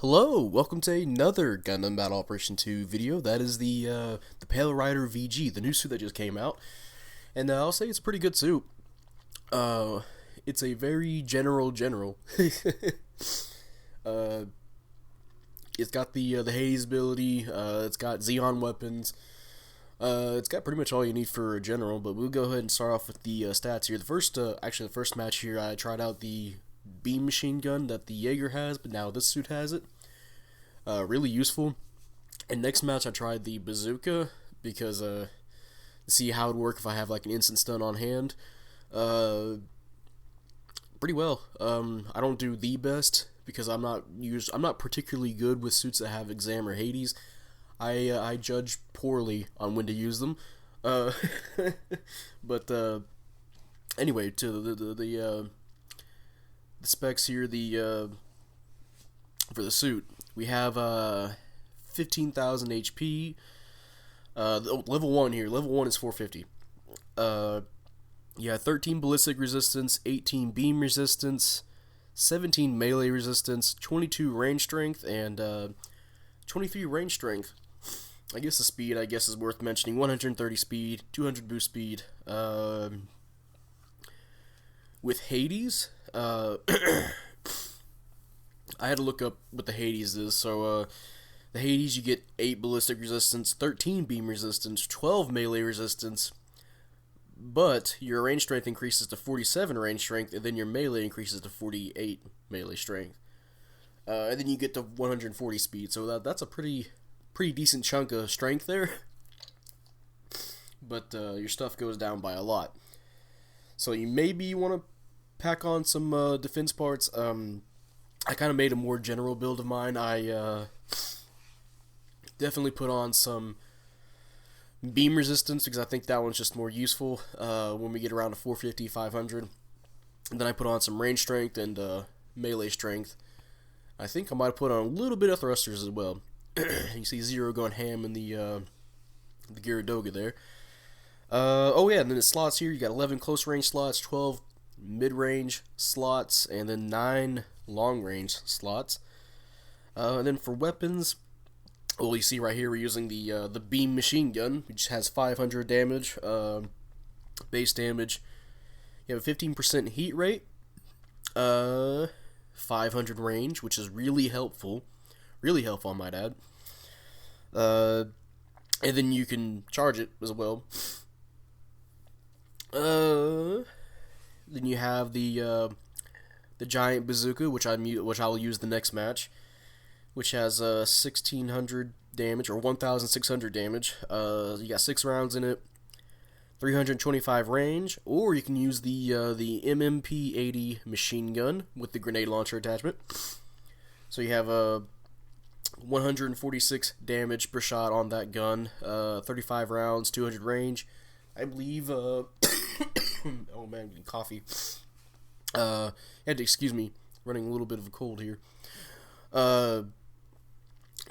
Hello, welcome to another Gundam Battle Operation 2 video. That is the Pale Rider VG, the new suit that just came out. And I'll say it's a pretty good suit. It's a very general. uh, it's got the haze ability, it's got Xeon weapons. It's got pretty much all you need for a general, but we'll go ahead and start off with the stats here. The first match here, I tried out the beam machine gun that the Jaeger has, but now this suit has it. Really useful. And next match I tried the bazooka because to see how it would work if I have like an instant stun on hand. Pretty well. I don't do the best because I'm not particularly good with suits that have exam or Hades. I judge poorly on when to use them. But anyway, to the specs here, for the suit, we have 15,000 HP. Level 1 here. Level 1 is 450. Yeah, 13 ballistic resistance, 18 beam resistance, 17 melee resistance, 22 range strength, and 23 range strength. I guess the speed, is worth mentioning. 130 speed, 200 boost speed. With Hades, I had to look up what the Hades is. So, the Hades, you get 8 ballistic resistance, 13 beam resistance, 12 melee resistance, but your range strength increases to 47 range strength, and then your melee increases to 48 melee strength. And then you get to 140 speed, so that's a pretty decent chunk of strength there. But your stuff goes down by a lot. So you maybe want to pack on some defense parts. I kind of made a more general build of mine. I definitely put on some beam resistance because I think that one's just more useful when we get around to 450, 500. And then I put on some range strength and melee strength. I think I might have put on a little bit of thrusters as well. You see Zero going ham in the Gyaradoga there. Oh yeah, and then the slots here, you got 11 close range slots, 12 mid-range slots, and then 9 long-range slots. And then for weapons, well, you see right here we're using the beam machine gun, which has 500 damage, base damage. You have a 15% heat rate, 500 range, which is really helpful, I might add. And then you can charge it as well. Then you have the giant bazooka, which I'll use the next match, which has 1,600 damage or 1,600 damage. You got 6 rounds in it, 325 range, or you can use the MMP-80 machine gun with the grenade launcher attachment. So you have 146 damage per shot on that gun, 35 rounds, 200 range. I believe, oh man, I'm getting coffee. You had to excuse me, running a little bit of a cold here.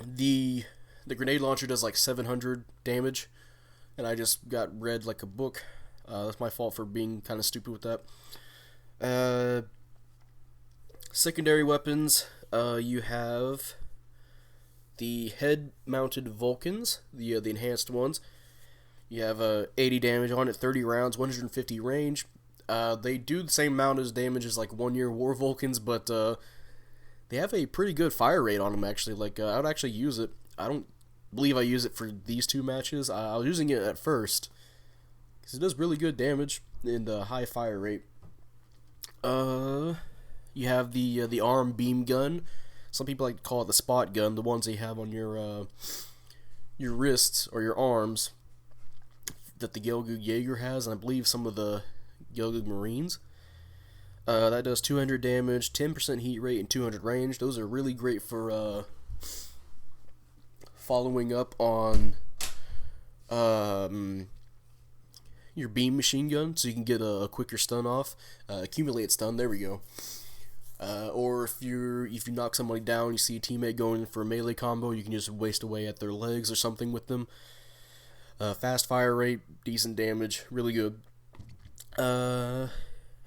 The grenade launcher does like 700 damage, and I just got read like a book. That's my fault for being kind of stupid with that. Secondary weapons, you have the head-mounted Vulcans, the enhanced ones. You have 80 damage on it, 30 rounds, 150 range. They do the same amount of damage as like 1-year War Vulcans, but they have a pretty good fire rate on them actually. Like I would actually use it. I don't believe I use it for these 2 matches. I was using it at first because it does really good damage and high fire rate. You have the arm beam gun. Some people like to call it the spot gun, the ones they have on your wrists or your arms that the Gelgoog Jaeger has, and I believe some of the Gelgoog Marines. That does 200 damage, 10% heat rate, and 200 range. Those are really great for following up on your beam machine gun, so you can get a quicker stun off. Accumulate stun, there we go. Or if you knock somebody down, you see a teammate going for a melee combo, you can just waste away at their legs or something with them. Fast fire rate, decent damage, really good. And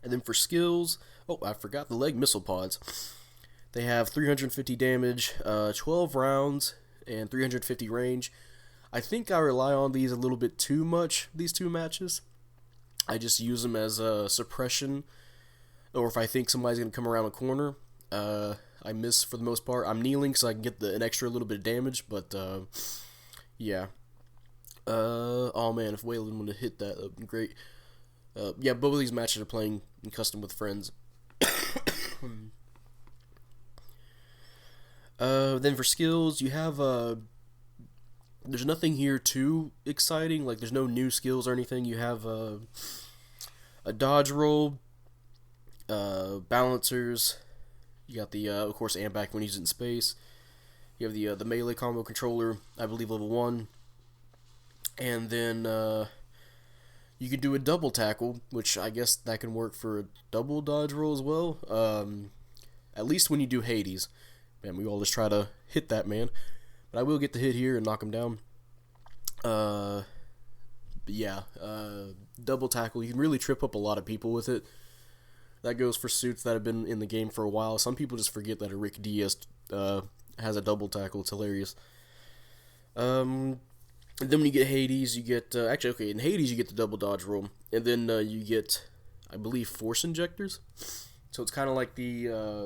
then for skills, oh, I forgot the leg missile pods. They have 350 damage, 12 rounds, and 350 range. I think I rely on these a little bit too much, these two matches. I just use them as a suppression, or if I think somebody's going to come around a corner. I miss for the most part. I'm kneeling so I can get an extra little bit of damage, but yeah. Oh man, if Waylon would have hit that, that would be great. Yeah, both of these matches are playing in custom with friends. Then for skills, you have there's nothing here too exciting. Like there's no new skills or anything. You have a dodge roll, balancers. You got the of course back when he's in space. You have the melee combo controller, I believe level 1, and then you can do a double tackle, which I guess that can work for a double dodge roll as well. At least when you do Hades. Man, we all just try to hit that man. But I will get the hit here and knock him down. But yeah, double tackle. You can really trip up a lot of people with it. That goes for suits that have been in the game for a while. Some people just forget that a Rick Diaz has a double tackle. It's hilarious. And then when you get Hades, you get... actually, okay, in Hades you get the double dodge roll. And then you get, I believe, force injectors. So it's kind of like the...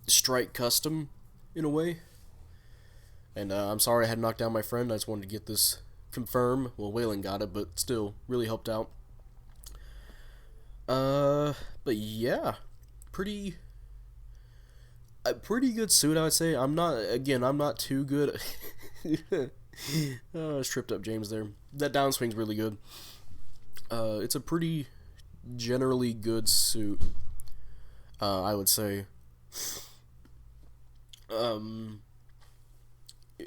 strike custom in a way. And I'm sorry I had knocked down my friend. I just wanted to get this confirmed. Well, Waylon got it, but still really helped out. But yeah, pretty good suit, I would say. I'm not too good. I just tripped up James there. That downswing's really good. It's a pretty generally good suit, I would say.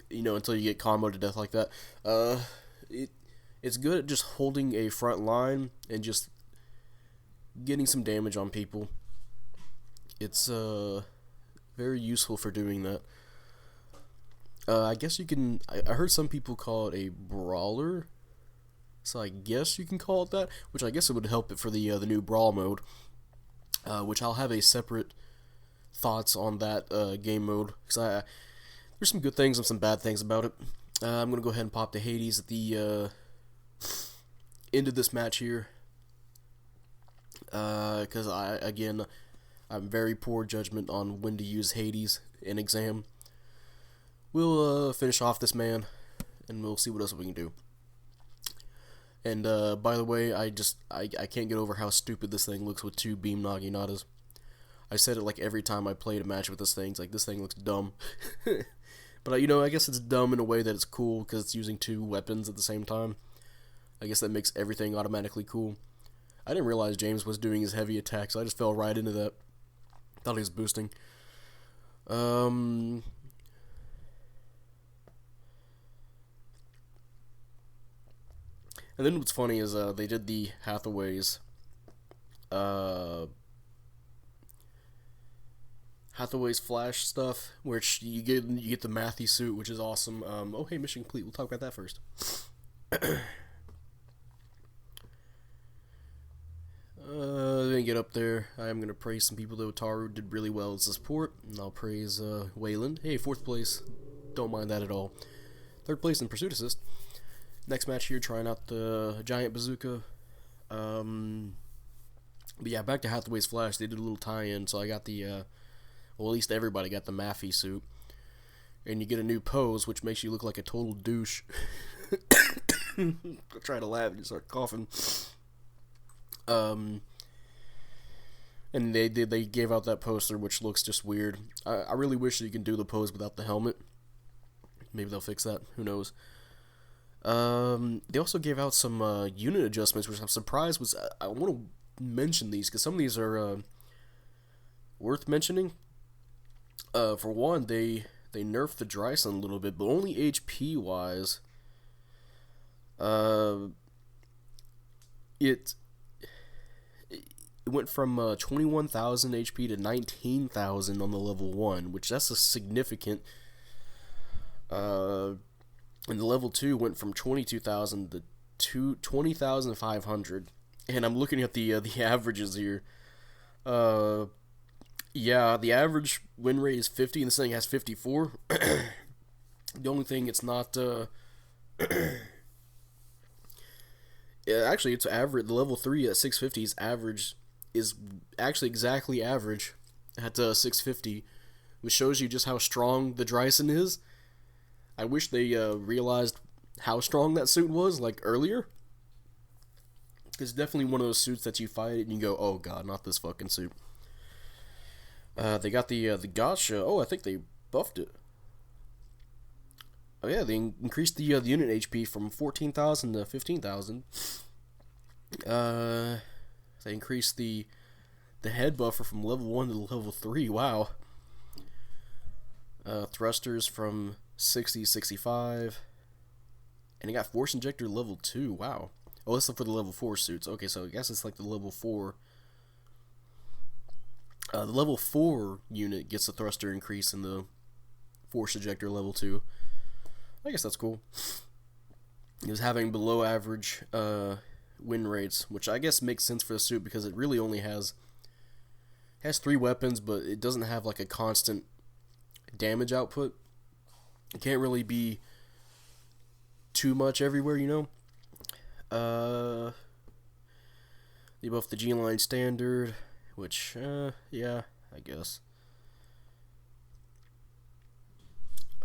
You know, until you get comboed to death like that. It's good at just holding a front line and just getting some damage on people. It's very useful for doing that. I guess you can... I heard some people call it a brawler, so I guess you can call it that, which I guess it would help it for the new brawl mode, which I'll have a separate thoughts on that game mode, because there's some good things and some bad things about it. I'm going to go ahead and pop the Hades at the end of this match here, because I'm very poor judgment on when to use Hades in exam. We'll finish off this man, and we'll see what else we can do. And by the way, I can't get over how stupid this thing looks with 2 beam Naginatas. I said it like every time I played a match with this thing. It's like, this thing looks dumb. But, you know, I guess it's dumb in a way that it's cool because it's using 2 weapons at the same time. I guess that makes everything automatically cool. I didn't realize James was doing his heavy attacks. So I just fell right into that. Thought he was boosting. And then what's funny is they did the Hathaway's Flash stuff, which you get the Matthew suit, which is awesome. Oh hey, mission complete. We'll talk about that first. Then get up there. I am gonna praise some people though. Taru did really well as a support, and I'll praise Waylon. Hey, 4th place. Don't mind that at all. 3rd place in pursuit assist. Next match here, trying out the giant bazooka. But yeah, back to Hathaway's Flash. They did a little tie-in, so I got the well, at least everybody got the Maffey suit. And you get a new pose, which makes you look like a total douche. I'll try to laugh and start coughing. And they gave out that poster, which looks just weird. I really wish you can do the pose without the helmet. Maybe they'll fix that. Who knows? They also gave out some unit adjustments, which I'm surprised was... I want to mention these, because some of these are worth mentioning. For one, they nerfed the Dryson a little bit, but only HP-wise. It went from 21,000 HP to 19,000 on the level 1, which that's a significant... and the level 2 went from 22,000 to 20,500. and I'm looking at the averages here. Uh, yeah, the average win rate is 50, and this thing has 54. The only thing it's not, yeah, actually, it's average. The level 3 at 650 is average, is actually exactly average at 650, which shows you just how strong the Dryson is. I wish they realized how strong that suit was, like, earlier. It's definitely one of those suits that you fight and you go, oh god, not this fucking suit. They got the gotcha. Oh, I think they buffed it. Oh yeah, they increased the unit HP from 14,000 to 15,000. They increased the head buffer from level 1 to level 3. Wow. Thrusters from 60 to 65. And it got force injector level 2. Wow. Oh, this is for the level 4 suits. Okay, so I guess it's like the level 4. The level 4 unit gets a thruster increase in the force ejector level 2. I guess that's cool. It was having below average win rates, which I guess makes sense for the suit because it really only has 3 weapons, but it doesn't have like a constant damage output. It can't really be too much everywhere, you know. They buffed the G-Line standard, which, yeah, I guess.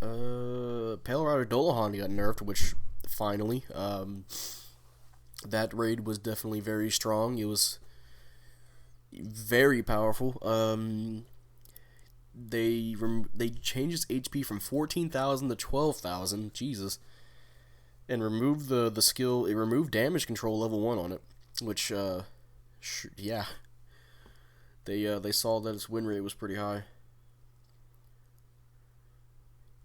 Pale Rider Dolahan got nerfed, which, finally, that raid was definitely very strong. It was very powerful. They changed its HP from 14,000 to 12,000, Jesus, and removed the skill. It removed damage control level 1 on it, which, yeah, they saw that its win rate was pretty high.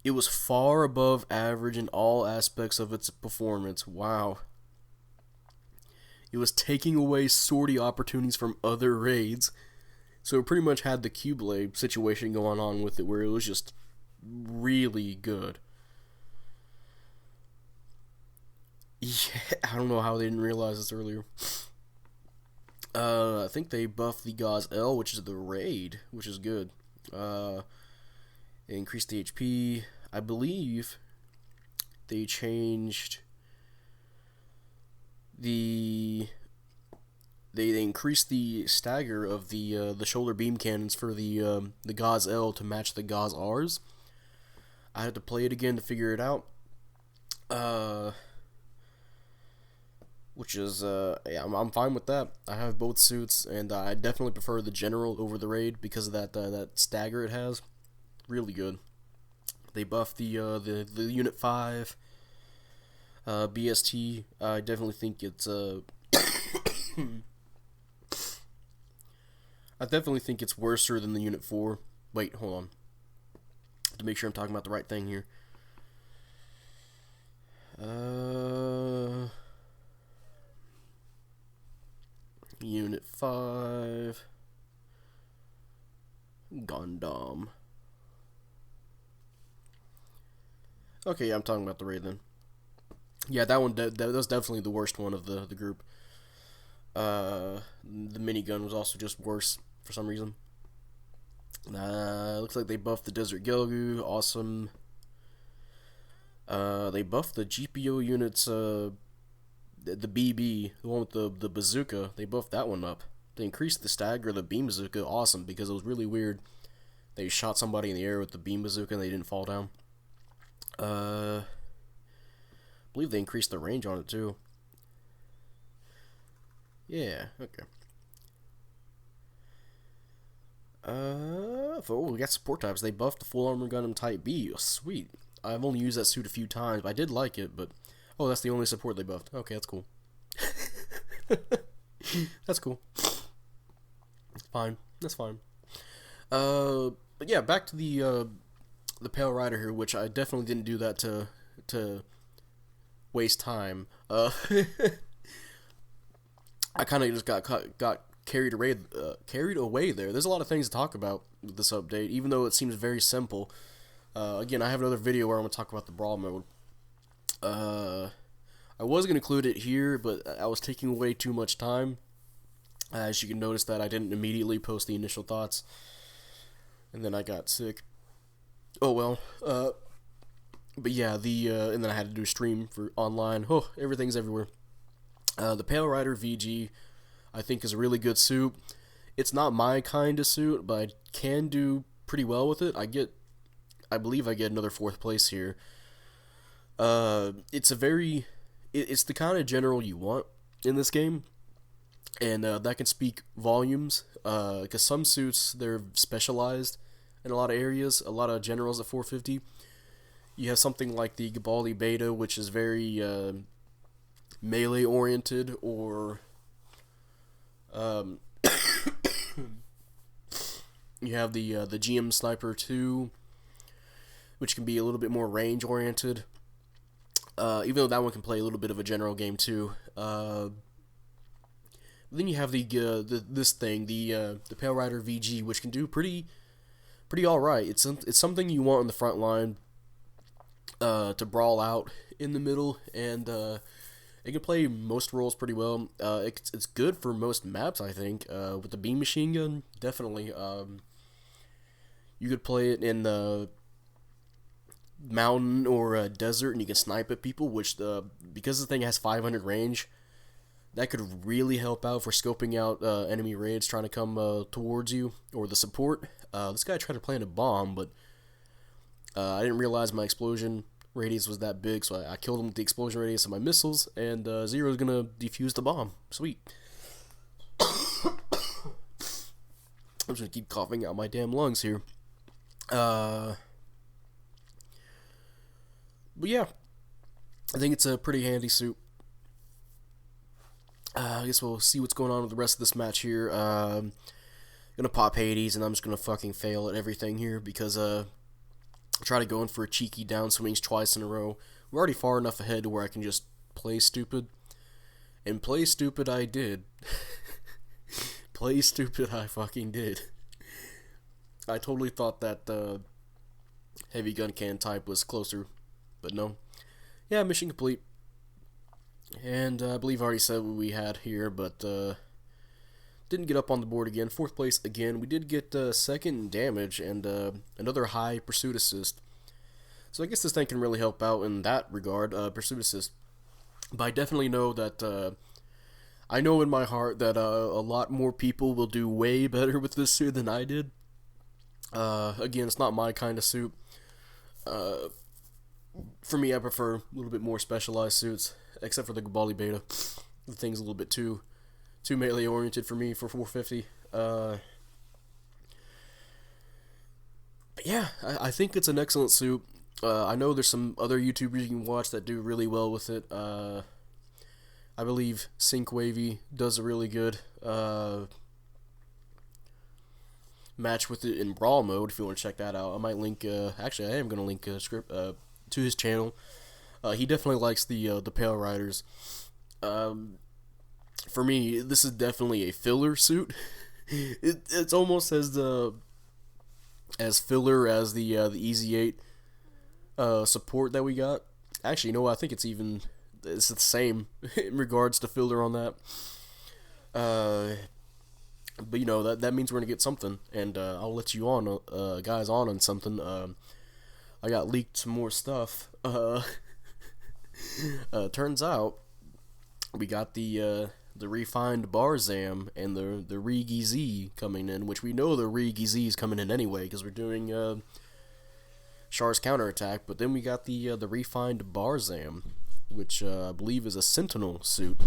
It was far above average in all aspects of its performance. Wow. It was taking away sortie opportunities from other raids. So it pretty much had the Q-Blade situation going on with it, where it was just really good. Yeah, I don't know how they didn't realize this earlier. I think they buffed the Gauze L, which is the raid, which is good. They increased the HP. I believe they changed the... They increased the stagger of the shoulder beam cannons for the Gauze L to match the Gauze Rs. I had to play it again to figure it out. Which is, yeah, I'm fine with that. I have both suits, and I definitely prefer the General over the Raid because of that stagger it has. Really good. They buffed the Unit 5 BST. I definitely think it's I definitely think it's worser than the Unit 4. Wait, hold on. To make sure I'm talking about the right thing here. Unit 5 Gundam. Okay, yeah, I'm talking about the raid then. Yeah, that one that was definitely the worst one of the group. The minigun was also just worse for some reason. Looks like they buffed the Desert Gelgu. Awesome. They buffed the GPO units. The BB, the one with the bazooka. They buffed that one up. They increased the stagger of the beam bazooka. Awesome, because it was really weird. They shot somebody in the air with the beam bazooka and they didn't fall down. I believe they increased the range on it too. Yeah, okay. We got support types. They buffed the full armor Gundam Type B. Oh, sweet. I've only used that suit a few times. I did like it, but oh, that's the only support they buffed. Okay, that's cool. That's cool. Fine. That's fine. But yeah, back to the Pale Rider here, which I definitely didn't do that to waste time. I kind of just got carried away there. There's a lot of things to talk about with this update, even though it seems very simple. Again, I have another video where I'm going to talk about the Brawl mode. I was going to include it here, but I was taking way too much time, As you can notice that I didn't immediately post the initial thoughts, and then I got sick. Oh well. But yeah, and then I had to do a stream for online. Oh, everything's everywhere. The Pale Rider VG, I think, is a really good suit. It's not my kind of suit, but I can do pretty well with it. I believe I get another 4th place here. It's the kind of general you want in this game, and that can speak volumes. Because some suits, they're specialized in a lot of areas. A lot of generals at 450. You have something like the Gabali Beta, which is very melee oriented, or you have the GM Sniper 2, which can be a little bit more range oriented. Even though that one can play a little bit of a general game too. Then you have the Pale Rider VG, which can do pretty all right. It's something you want in the front line to brawl out in the middle, and it can play most roles pretty well. It's good for most maps, I think. With the beam machine gun, definitely. You could play it in the mountain or desert, and you can snipe at people, which because the thing has 500 range, that could really help out for scoping out enemy raids trying to come towards you, or the support. This guy tried to plant a bomb, but I didn't realize my explosion radius was that big, so I killed him with the explosion radius of my missiles, and Zero's gonna defuse the bomb. Sweet. I'm just gonna keep coughing out my damn lungs here. But yeah, I think it's a pretty handy suit. I guess we'll see what's going on with the rest of this match here. Gonna pop Hades, and I'm just gonna fucking fail at everything here because I try to go in for a cheeky down swings twice in a row. We're already far enough ahead to where I can just play stupid, and play stupid I did. Play stupid I fucking did. I totally thought that heavy gun can type was closer, but no. Yeah, mission complete. And I believe I already said what we had here, but didn't get up on the board again. 4th place again. We did get 2nd in damage and another high pursuit assist. So I guess this thing can really help out in that regard, pursuit assist. But I definitely know that, I know in my heart that a lot more people will do way better with this suit than I did. Again, it's not my kind of suit. For me, I prefer a little bit more specialized suits, except for the Gabali Beta. The thing's a little bit too melee oriented for me for 450. But yeah, I think it's an excellent suit. I know there's some other YouTubers you can watch that do really well with it. I believe Sync Wavy does a really good match with it in Brawl mode, if you want to check that out. I might link, actually I am going to link a script to his channel. He definitely likes the Pale Riders. For me, this is definitely a filler suit. It's almost as filler as the Easy 8 support that we got. Actually, no, I think it's the same in regards to filler on that. But you know, that means we're gonna get something, and I'll let you guys on something. I got leaked some more stuff. Turns out we got the refined Barzam and the Rigi Z coming in, which we know the Rigi Z is coming in anyway because we're doing Char's counterattack. But then we got the refined Barzam, which I believe is a Sentinel suit.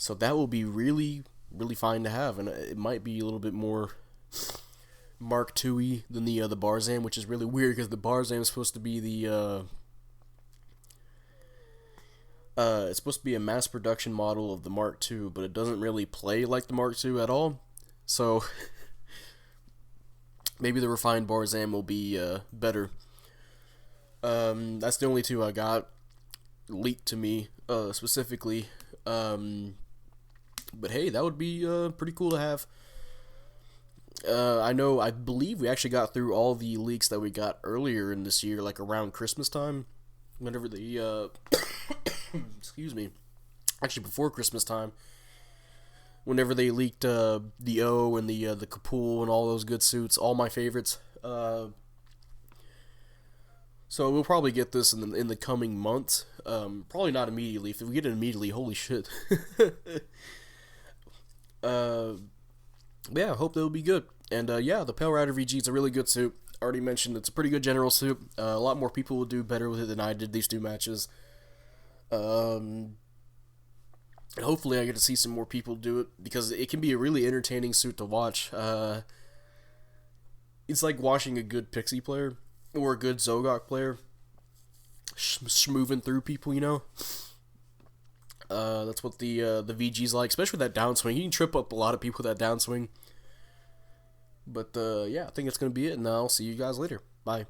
So that will be really, really fine to have, and it might be a little bit more Mark II-y than the Barzam, which is really weird because the Barzam is supposed to be it's supposed to be a mass production model of the Mark II, but it doesn't really play like the Mark II at all. So maybe the refined Barzam will be better. That's the only two I got leaked to me specifically. But hey, that would be pretty cool to have. I believe we actually got through all the leaks that we got earlier in this year, like around Christmas time, whenever the excuse me, actually before Christmas time, whenever they leaked the O and the Kapool and all those good suits, all my favorites. So we'll probably get this in the coming months. Probably not immediately. If we get it immediately, holy shit. Yeah, I hope that'll be good. And yeah, the Pale Rider VG is a really good suit. Already mentioned it's a pretty good general suit. A lot more people will do better with it than I did these 2 matches. And hopefully I get to see some more people do it, because it can be a really entertaining suit to watch. It's like watching a good Pixie player or a good Zogok player schmoving through people, you know? That's what the VG's like, especially with that downswing. You can trip up a lot of people with that downswing. But yeah, I think that's going to be it, and I'll see you guys later. Bye.